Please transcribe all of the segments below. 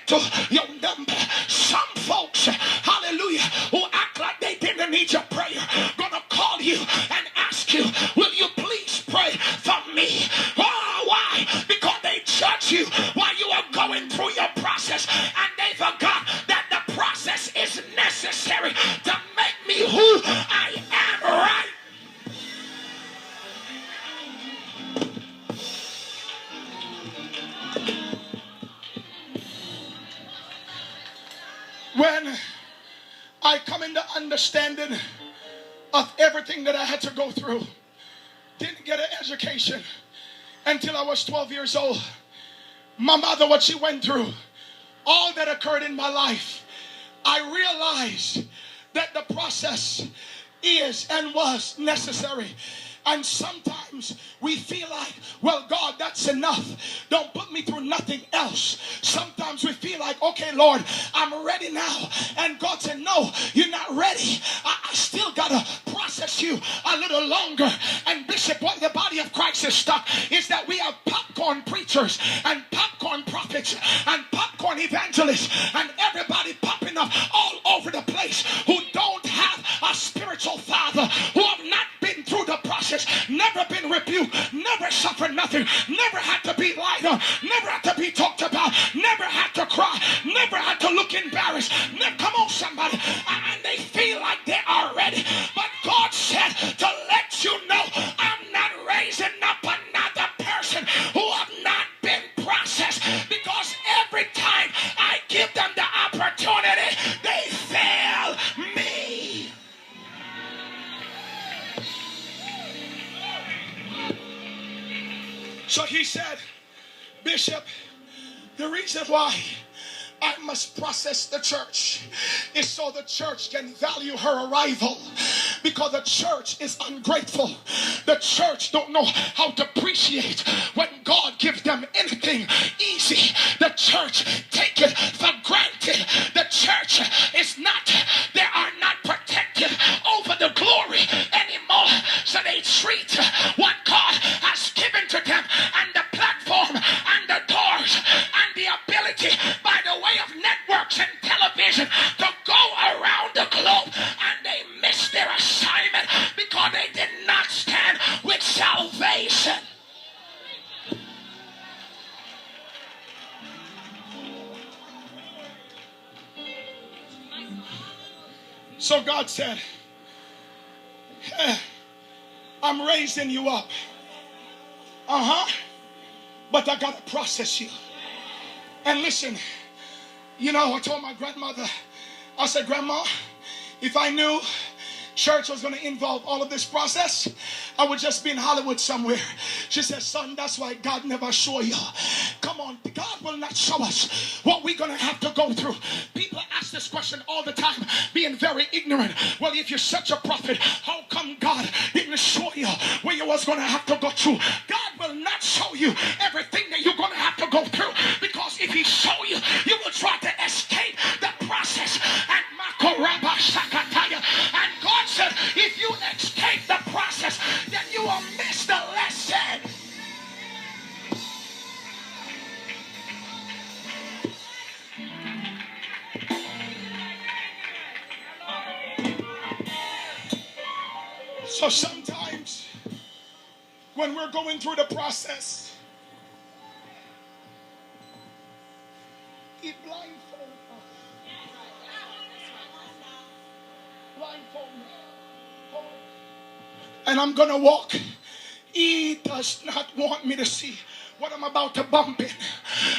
to your number. Some folks, hallelujah, who act like they didn't need your prayer, gonna call you and ask you, will you please pray for me? Oh, why? Because they judge you while you are going through your process, and they forgot that the process is necessary to make me who I am, right? When I come into understanding of everything that I had to go through, didn't get an education until I was 12 years old. My mother, what she went through, all that occurred in my life, I realized that the process is and was necessary. And sometimes we feel like, well, God, that's enough. Don't put me through nothing else. Sometimes we feel like, okay, Lord, I'm ready now. And God said, no, you're not ready. I still got to process you a little longer. And Bishop, what the body of Christ is stuck is that we have popcorn preachers and popcorn prophets and popcorn evangelists and everybody popping up all over the place who don't have a spiritual father, who have not been through the process, never been rebuked, never suffered nothing, never had to be lied on, never had to be talked about, never had to cry, never had to look embarrassed. Come on, somebody. And they feel like they are ready. But God said to let you know, I'm not raising up another person who have not been processed, because every time I give them the opportunity, they fail me. So he said, Bishop, the reason why I must process the church is so the church can value her arrival, because the church is ungrateful. The church don't know how to appreciate when God gives them anything easy. The church take it for granted. The church is not, they are not protected over the glory anymore. So they treat what God has given to them and the platform and the doors and the ability by the way of networks and television to go around the globe, and they miss their assignment because they did not stand with salvation. So God said, I'm raising you up. But I got to process you. And listen, you know, I told my grandmother, I said, Grandma, if I knew church was going to involve all of this process, I would just be in Hollywood somewhere. She said, son, that's why God never show you. Come on, God will not show us what we're going to have to go through. People ask this question all the time, being very ignorant. Well, if you're such a prophet, how come God didn't show you what you was going to have to go through? God will not show you everything that you're going to have to go through, because if he show you, you will try to escape the process. And God said, if you escape the process, then you will miss the lesson. So sometimes when we're going through the process, it blindfolds us. Blindfold me. And I'm going to walk. He does not want me to see what I'm about to bump in,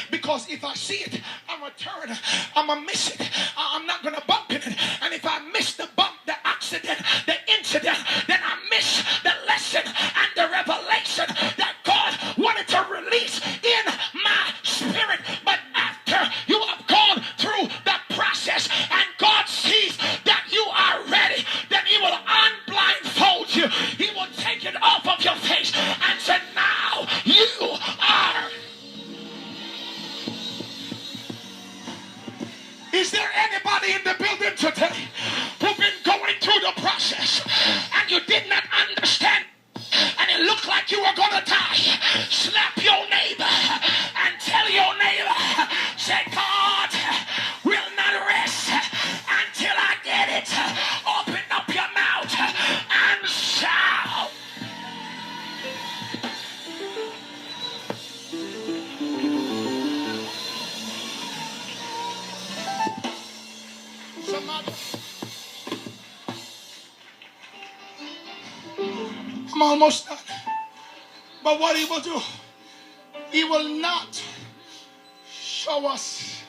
because if I see it, I'm going to turn, I'm going to miss it. I'm not going to bump in it. And if I miss the bump, the accident, the incident, then I miss the lesson and the revelation that God wanted to release in my spirit. But after you have gone through the process and God sees that you are ready, then he will unblindfold you. He will take it off of your face and say, now you are. Is there anybody in the building today who've been going through the process and you did not understand and it looked like you were going to die? Slap your neighbor and tell your neighbor, say, God I'm almost done. But what he will do, he will not show us.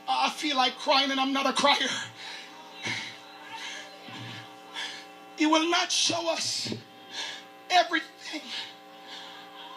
I feel like crying and I'm not a crier. He will not show us everything